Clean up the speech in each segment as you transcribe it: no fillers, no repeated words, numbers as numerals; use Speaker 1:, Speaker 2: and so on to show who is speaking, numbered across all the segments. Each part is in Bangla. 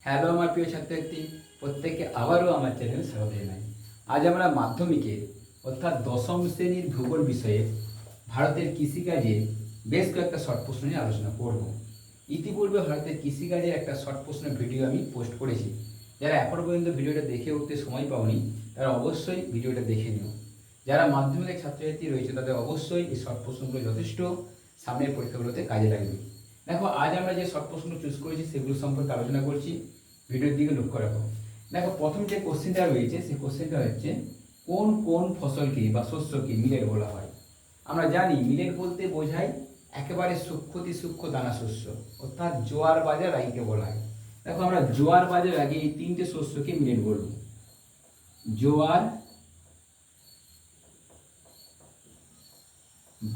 Speaker 1: হ্যালো আমার প্রিয় ছাত্রছাত্রী, প্রত্যেককে আবারও আমার চ্যানেলে স্বাগত জানাই। আজ আমরা মাধ্যমিকের অর্থাৎ দশম শ্রেণীর ভূগোল বিষয়ে ভারতের কৃষিকাজে বেশ কয়েকটা শর্ট প্রশ্ন নিয়ে আলোচনা করব। ইতিপূর্বে ভারতের কৃষিকাজের একটা শর্ট প্রশ্নের ভিডিও আমি পোস্ট করেছি। যারা এখনও পর্যন্ত ভিডিওটা দেখে উঠতে সময় পাওনি তারা অবশ্যই ভিডিওটা দেখে নিও। যারা মাধ্যমিকের ছাত্রছাত্রী রয়েছে তাদের অবশ্যই এই শর্ট প্রশ্নগুলো যথেষ্ট সামনের পরীক্ষাগুলোতে কাজে লাগবে। দেখো, আজ আমরা যে শর্ট প্রশ্ন চুজ করেছি সেগুলো সম্পর্কে আলোচনা করছি। ভিডিওর দিকে লক্ষ্য রাখো। দেখো, প্রথম যে কোশ্চেনটা রয়েছে সেই কোশ্চেনটা হচ্ছে কোন কোন ফসলকে বা শস্যকে মিলেট বলা হয়। আমরা জানি মিলেট বলতে বোঝায় একেবারে সূক্ষ্মতি সূক্ষ্ম দানা শস্য, অর্থাৎ জোয়ার বাজরা রাগিকে বলা হয়। দেখো, আমরা জোয়ার বাজরা রাগি এই তিনটে শস্যকে মিলেট বলব। জোয়ার,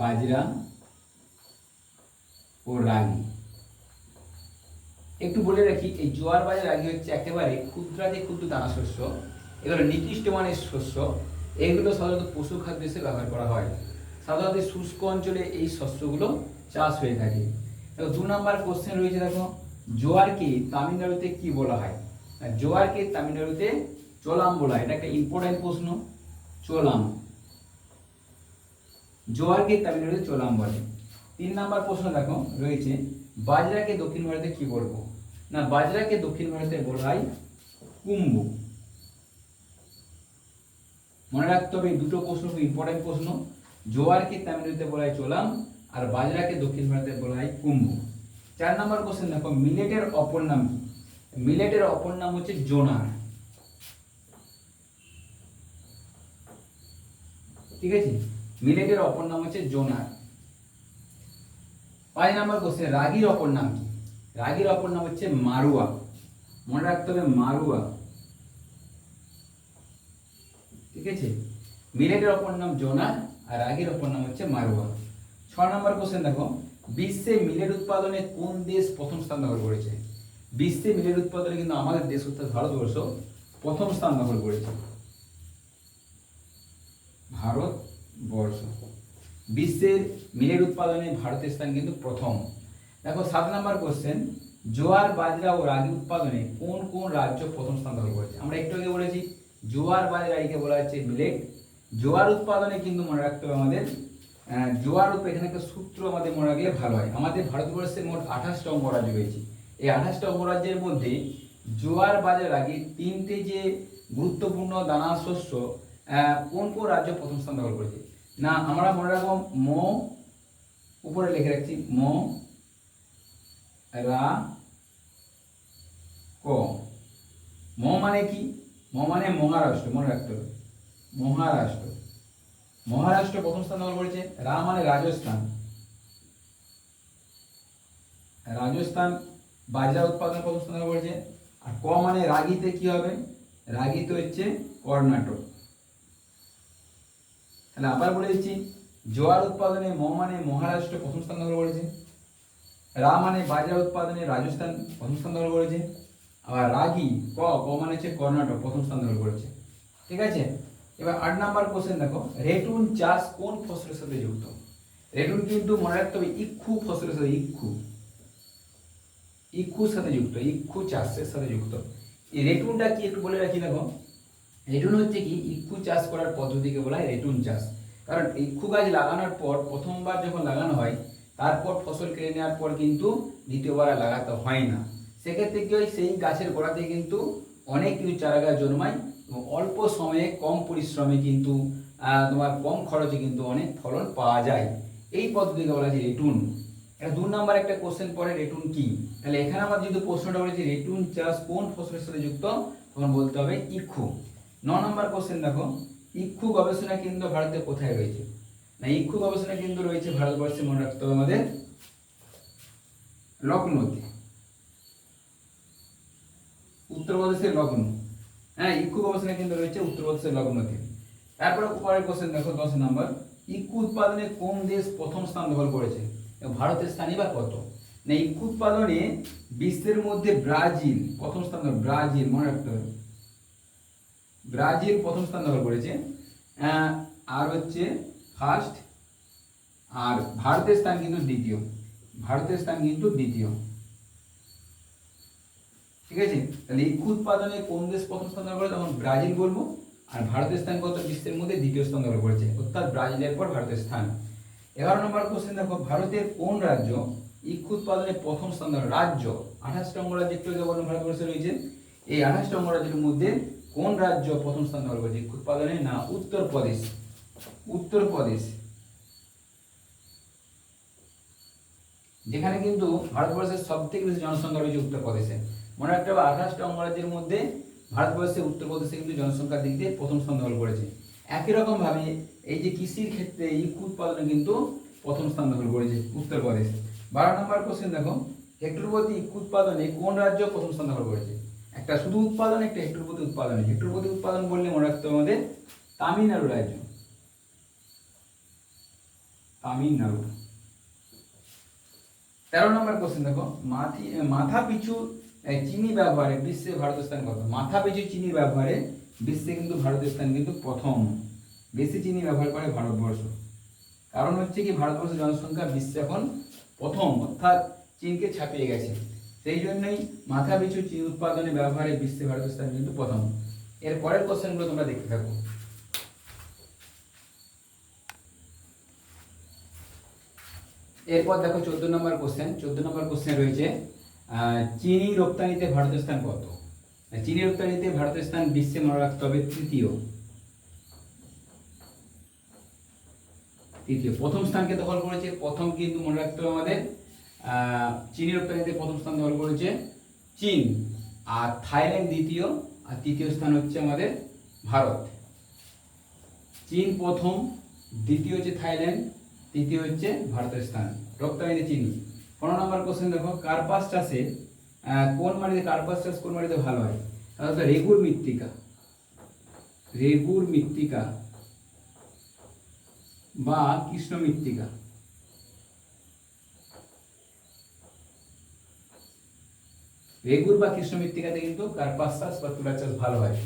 Speaker 1: বাজরা ও রাগি। একটু বলে রাখি, এই জোয়ার বাজরা রাগি হচ্ছে একেবারে ক্ষুদ্রাতি ক্ষুদ্র দানা শস্য। এগুলো নিকৃষ্ট মানের শস্য। এগুলো সাধারণত পশু খাদ্য হিসেবে ব্যবহার করা হয়। সাধারণত শুষ্ক অঞ্চলে এই শস্যগুলো চাষ হয়ে থাকে। দেখো, 2 নম্বর কোশ্চেন রয়েছে। দেখো, জোয়ারকে তামিলনাড়ুতে কি বলা হয়? জোয়ারকে তামিলনাড়ুতে চোলাম বলা হয়। এটা একটা ইম্পর্টেন্ট প্রশ্ন। চোলাম, জোয়ারকে তামিলনাড়ুতে চোলাম বলে। 3 নম্বর প্রশ্ন দেখো রয়েছে, বাজরাকে দক্ষিণ ভারতে কি বলবো? না, বাজরাকে দক্ষিণ ভারতে বলা হয় কুম্বু। মনে রাখতে হবে, দুটো প্রশ্ন খুব ইম্পর্টেন্ট প্রশ্ন। জোয়ারকে তামিলনাড়ুতে বলা হয় চোলাম, আর বাজরাকে দক্ষিণ ভারতে বলা হয় কুম্বু। 4 নম্বর কোশ্চেন দেখো, মিলেটের অপর নাম কি? মিলেটের অপর নাম হচ্ছে জোনার। ঠিক আছে, মিলেটের অপর নাম হচ্ছে জোনার। 5 নম্বর কোশ্চেন, রাগির অপর নাম কি? রাগির অপর নাম হচ্ছে মারুয়া। মনে রাখতে হবে, মারুয়া। ঠিক আছে, মিলেটের অপর নাম জোনার আর রাগির অপর নাম হচ্ছে মারুয়া। 6 নম্বর কোশ্চেন দেখো, বিশ্বে মিলেট উৎপাদনে কোন দেশ প্রথম স্থান দখল করেছে? বিশ্বে মিলেট উৎপাদনে কিন্তু আমাদের দেশ অর্থাৎ ভারতবর্ষ প্রথম স্থান দখল করেছে। ভারতবর্ষ বিশ্বের মিলেট উৎপাদনে ভারতের স্থান কিন্তু প্রথম। দেখো, 7 নম্বর কোশ্চেন, জোয়ার, বাজরা ও রাগি উৎপাদনে কোন কোন রাজ্য প্রথম স্থান দখল করেছে? আমরা একটু আগে বলেছি জোয়ার বাজরা রাগিকে বলা হচ্ছে মিলেট। জোয়ার উৎপাদনে কিন্তু মনে রাখতে হবে আমাদের জোয়ার এখানে একটা সূত্র আমাদের মনে রাখলে ভালো হয়। আমাদের ভারতবর্ষে মোট 28টা অঙ্গরাজ্য রয়েছে। এই 28টা অঙ্গরাজ্যের মধ্যে জোয়ার, বাজরা, রাগি তিনটে যে গুরুত্বপূর্ণ দানা শস্য, কোন কোন রাজ্য প্রথম স্থান দখল করেছে? না, আমরা মনে রাখবো ম, উপরে লিখে রাখছি ম, রা, ক। ম মানে কি? ম মানে মহারাষ্ট্র। মনে রাখতে হবে, মহারাষ্ট্র। মহারাষ্ট্র প্রথম স্থান দখল করেছে। রা মানে রাজস্থান। রাজস্থান বাজরা উৎপাদন প্রথম স্থান দখল করেছে। আর ক মানে রাগিতে কি হবে? রাগিতে হচ্ছে কর্ণাটক। তাহলে আবার বলে দিচ্ছি, জোয়ার উৎপাদনে ম মানে মহারাষ্ট্র প্রথম স্থান দখল করেছে। রা মানে বাজরা উৎপাদনে রাজস্থান প্রথম স্থান দখল করেছে। আবার রাগি ক মানে হচ্ছে কর্ণাটক প্রথম স্থান দখল করেছে। ঠিক আছে, এবার 8 নাম্বার কোশ্চেন দেখো, রেটুন চাষ কোন ফসলের সাথে যুক্ত? রেটুন কিন্তু মনে রাখতে হবে ইক্ষু ফসলের সাথে, ইক্ষুর সাথে যুক্ত, ইক্ষু চাষের সাথে যুক্ত। এই রেটুনটা কি একটু বলে রাখি। দেখো, রেটুন হচ্ছে কি, ইক্ষু চাষ করার পদ্ধতিকে বলা হয় রেটুন চাষ। কারণ ইক্ষু গাছ লাগানোর পর প্রথমবার যখন লাগানো হয় তারপর ফসল কেটে নেওয়ার পর কিন্তু দ্বিতীয়বার লাগাতে হয় না। সেক্ষেত্রে কি হয়, সেই গাছের গোড়াতে কিন্তু অনেক কিছু চারা গাছ জন্মায় এবং অল্প সময়ে কম পরিশ্রমে কিন্তু তোমার কম খরচে কিন্তু অনেক ফলন পাওয়া যায়। এই পদ্ধতিকে বলা হয় রেটুন। এটা 2 নাম্বার একটা কোশ্চেন পরে, রেটুন কি? তাহলে এখানে আমার যেহেতু প্রশ্নটা বলেছে রেটুন চাষ কোন ফসলের সাথে যুক্ত, তখন বলতে হবে ইক্ষু। 9 নম্বর কোশ্চেন দেখো, ইক্ষু গবেষণা কেন্দ্র ভারতে কোথায় রয়েছে? না, ইক্ষু গবেষণা কেন্দ্র রয়েছে ভারতবর্ষে, মনে রাখতে হবে আমাদের লখনৌতে, উত্তরপ্রদেশের লখনৌ। হ্যাঁ, ইক্ষু গবেষণা কেন্দ্র রয়েছে উত্তরপ্রদেশের লখনৌতে। তারপরে পরের কোশ্চেন দেখো, 10 নম্বর, ইক্ষু উৎপাদনে কোন দেশ প্রথম স্থান দখল করেছে? ভারতের স্থানই বা কত? না, ইক্ষু উৎপাদনে বিশ্বের মধ্যে ব্রাজিল প্রথম স্থান, ব্রাজিল মনে রাখতে হবে, ব্রাজিল প্রথম স্থান দখল করেছে। আর হচ্ছে ফার্স্ট, আর ভারতের স্থান কিন্তু দ্বিতীয়। ভারতের স্থান কিন্তু দ্বিতীয়। ঠিক আছে? তাহলে ইক্ষু উৎপাদনে কোন দেশ প্রথম স্থান দখল করে, তখন ব্রাজিল বলবো। আর ভারতের স্থান কত? বিশ্বের মধ্যে দ্বিতীয় স্থান দখল করেছে, অর্থাৎ ব্রাজিলের পর ভারতের স্থান। 11 নম্বর কোশ্চেন দেখো, ভারতের কোন রাজ্য ইক্ষু উৎপাদনে প্রথম স্থান দখল? রাজ্য 28টা অঙ্গরাজ্য একটু আগে বললাম ভারতবর্ষে রয়েছে। এই 28টা অঙ্গরাজ্যের মধ্যে কোন রাজ্য প্রথম স্থান দখল করেছে ইক্ষু উৎপাদনে? না, উত্তরপ্রদেশ। উত্তরপ্রদেশ, যেখানে কিন্তু ভারতবর্ষের সব থেকে বেশি জনসংখ্যা রয়েছে উত্তরপ্রদেশে। মনে রাখতে হবে 28টা অঙ্গরাজ্যের মধ্যে ভারতবর্ষে উত্তরপ্রদেশে কিন্তু জনসংখ্যার দিক দিয়ে প্রথম স্থান দখল করেছে। একই রকম ভাবে এই যে কৃষির ক্ষেত্রে ইক্ষু উৎপাদনে কিন্তু প্রথম স্থান দখল করেছে উত্তরপ্রদেশ। 12 নম্বর কোশ্চেন দেখো, হেক্টর প্রতি ইক্ষু উৎপাদনে কোন রাজ্য প্রথম স্থান দখল করেছে? একটা শুধু উৎপাদন, একটা হেক্টর প্রতি উৎপাদনে। হেক্টর প্রতি উৎপাদন বললে মনে রাখতে হবে আমাদের তামিলনাড়ু রাজ্য, তামিলনাড়ু। 13 নম্বর কোশ্চেন দেখো, মাথা পিছু চিনি ব্যবহারে বিশ্বে ভারতের স্থান কত? মাথা পিছু চিনি ব্যবহারে বিশ্বে কিন্তু ভারতের স্থান কিন্তু প্রথম। বেশি চিনি ব্যবহার করে ভারতবর্ষ। কারণ হচ্ছে কি, ভারতবর্ষের জনসংখ্যা বিশ্বে এখন প্রথম, অর্থাৎ চীনকে ছাপিয়ে গেছে। সেই জন্যই মাথা পিছু চিনি উৎপাদনে ব্যবহারে বিশ্বে ভারতের স্থান কিন্তু প্রথম। এর পরের কোশ্চেনগুলো তোমরা দেখতে থাকো। এরপর দেখো 14 নম্বর কোশ্চেন। 14 নম্বর কোশ্চেন রয়েছে, চিনি রপ্তানিতে ভারতের স্থান কত? চিনি রপ্তানিতে ভারতের স্থান বিশ্বে মনে রাখতে হবে তৃতীয়। প্রথম স্থানকে দখল করেছে, প্রথম কিন্তু মনে রাখতে হবে আমাদের চিনি রপ্তানিতে প্রথম স্থান দখল করেছে চীন, আর থাইল্যান্ড দ্বিতীয়, আর তৃতীয় স্থান হচ্ছে আমাদের ভারত। চীন প্রথম, দ্বিতীয় হচ্ছে থাইল্যান্ড, তৃতীয় হচ্ছে ভারতের স্থান রপ্তানিতে চিনি। 15 নম্বর কোশ্চেন দেখো, কার্পাস চাষে কোন মাটিতে, কার্পাস চাষ কোন মাটিতে ভালো হয়? তাহলে রেগুর মৃত্তিকা, রেগুর মৃত্তিকা বা কৃষ্ণ মৃত্তিকা। রেগুর বা কৃষ্ণ মৃত্তিকাতে কিন্তু কার্পাস চাষ বা তুলা চাষ ভালো হয়।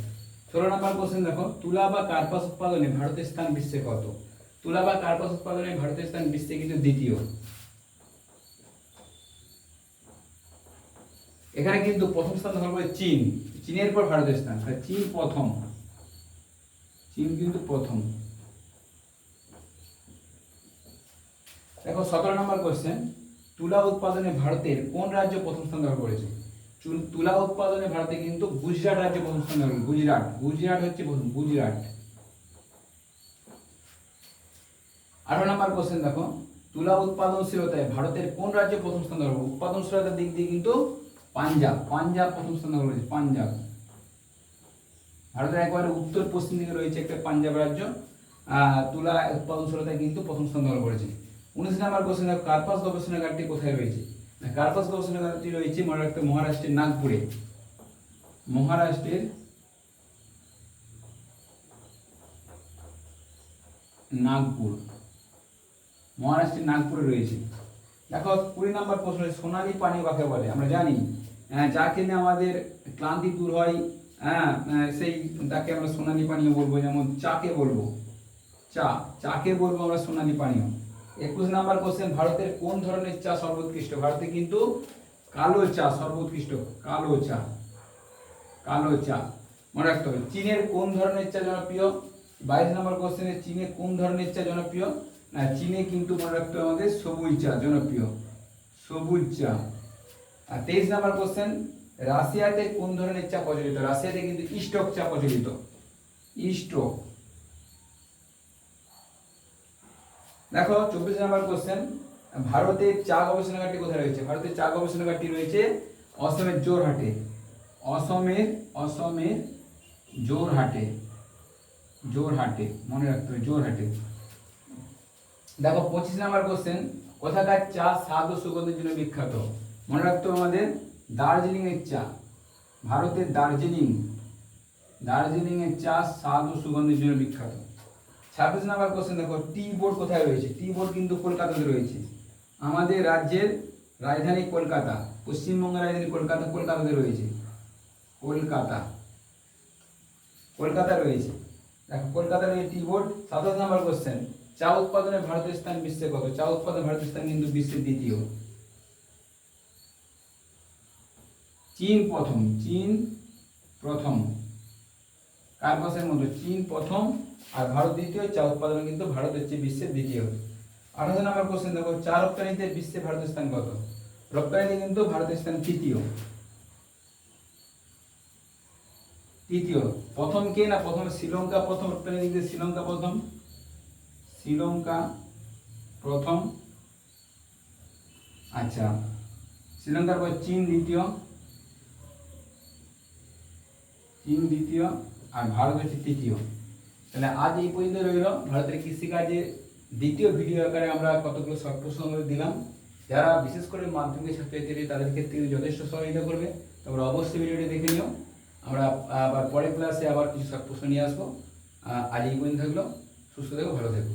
Speaker 1: 16 নম্বর কোশ্চেন দেখো, তুলা বা কার্পাস উৎপাদনে ভারতের স্থান বিশ্বে কত? তুলা বা কার্পাস উৎপাদনে ভারতের স্থান বিশ্বে কিন্তু দ্বিতীয়। এখানে কিন্তু প্রথম স্থান দখল করে চীন, চীনের পর ভারতের স্থান, চীন প্রথম, চীন কিন্তু প্রথম। দেখো 17 নম্বর কোশ্চেন, তুলা উৎপাদনে ভারতের কোন রাজ্য প্রথম স্থান দখল করেছে? তুলা উৎপাদনে ভারতে কিন্তু গুজরাট রাজ্য প্রথম স্থান দখল করেছে। গুজরাট, গুজরাট হচ্ছে প্রথম, গুজরাট। 18 নম্বর কোশ্চেন দেখো, তুলা উৎপাদনশীলতায় ভারতের কোন রাজ্য প্রথম স্থান দখল করেছে? উৎপাদনশীলতার দিক দিয়ে কিন্তু পাঞ্জাব, পাঞ্জাব প্রথম স্থান দখল করেছে, পাঞ্জাব। ভারতের একেবারে উত্তর পশ্চিম দিকে রয়েছে একটা পাঞ্জাব রাজ্য, তুলা উৎপাদনশীলতায় কিন্তু প্রথম স্থান দখল করেছে। 19 নম্বর কোশ্চেন দেখো, কার্পাস গবেষণাগারটি কোথায় রয়েছে? কার্পাস গবেষণাগারটি রয়েছে মনে রাখতে মহারাষ্ট্রের নাগপুরে, মহারাষ্ট্রের নাগপুর, মহারাষ্ট্রের নাগপুরে রয়েছে। দেখো 20 নম্বর প্রশ্ন, সোনালী পানীয় কাকে বলে? আমরা জানি যা খেলে আমাদের ক্লান্তি দূর হয়, সেই তাকে আমরা সোনালী পানীয় বলবো। যেমন চাকে বলবো, চাকে বলবো আমরা সোনালী পানীয়। 21 নম্বর কোশ্চেন, ভারতের কোন ধরনের চা সর্বোৎকৃষ্ট? ভারতে কিন্তু কালো চা সর্বোৎকৃষ্ট, কালো চা, কালো চা মনে রাখতে হবে। চীনের কোন ধরনের চা জনপ্রিয়? 22 নম্বর কোশ্চেনে, চীনে কোন ধরনের চা জনপ্রিয়? না, চীনে কিন্তু মনে রাখতে হবে আমাদের সবুজ চা জনপ্রিয়, সবুজ চা। আর 23 নম্বর কোশ্চেন, রাশিয়াতে কোন ধরনের চা প্রচলিত? রাশিয়াতে কিন্তু স্টক চা প্রচলিত, স্টক। দেখো 24 নম্বর কোশ্চেন, ভারতের চা গবেষণাগারটি কোথায় রয়েছে? ভারতের চা গবেষণাগারটি রয়েছে অসমের জোরহাটে, অসমের জোরহাটে, জোরহাটে মনে রাখতে হবে, জোরহাটে। দেখো 25 নম্বর কোশ্চেন, কোথাকার চা স্বাদ ও সুগন্ধের জন্য বিখ্যাত? মনে রাখতে হবে আমাদের দার্জিলিং এর চা, ভারতের দার্জিলিং, দার্জিলিং এর চা স্বাদ ও সুগন্ধের জন্য বিখ্যাত। 26 নম্বর কোশ্চেন দেখো, টি বোর্ড কোথায় রয়েছে? টি বোর্ড কিন্তু কলকাতাতে রয়েছে। আমাদের রাজ্যের রাজধানী কলকাতা, পশ্চিমবঙ্গের রাজধানী কলকাতা, কলকাতাতে রয়েছে, কলকাতা, কলকাতা রয়েছে। দেখো কলকাতা রয়েছে টি বোর্ড। 27 নম্বর কোশ্চেন, চা উৎপাদনে ভারতের স্থান বিশ্বে কত? চা উৎপাদনে ভারতের স্থান কিন্তু বিশ্বের দ্বিতীয়। চীন প্রথম, চীন প্রথম কার্পাসের মধ্যে চীন প্রথম আর ভারত দ্বিতীয়। চা উৎপাদনে কিন্তু ভারত হচ্ছে বিশ্বের দ্বিতীয়। 18 নম্বর কোশ্চেন দেখো, চা রপ্তানিতে বিশ্বে ভারতের স্থান কত? রপ্তানিতে কিন্তু ভারতের স্থান তৃতীয়। তৃতীয় প্রথম কে না? প্রথম শ্রীলঙ্কা প্রথম রপ্তানি দিক দিয়ে, শ্রীলঙ্কা প্রথম, শ্রীলঙ্কা প্রথম। আচ্ছা, শ্রীলঙ্কার পর চীন দ্বিতীয়, চীন দ্বিতীয় আর ভারত হচ্ছে তৃতীয়। তাহলে আজ এই পর্যন্ত রইল ভারতের কৃষিকাজে দ্বিতীয় ভিডিও আকারে আমরা কতগুলো শর্ট প্রশ্ন দিলাম। যারা বিশেষ করে মাধ্যমিক ছাত্রছাত্রী তাদের ক্ষেত্রে যথেষ্ট সহযোগিতা করবে, তোমরা অবশ্যই ভিডিওটি দেখে নিও। আমরা আবার পরের ক্লাসে আবার কিছু শর্ট প্রশ্ন নিয়ে আসবো। আজ এই পর্যন্ত থাকলো। সুস্থ থেকো, ভালো থেকো।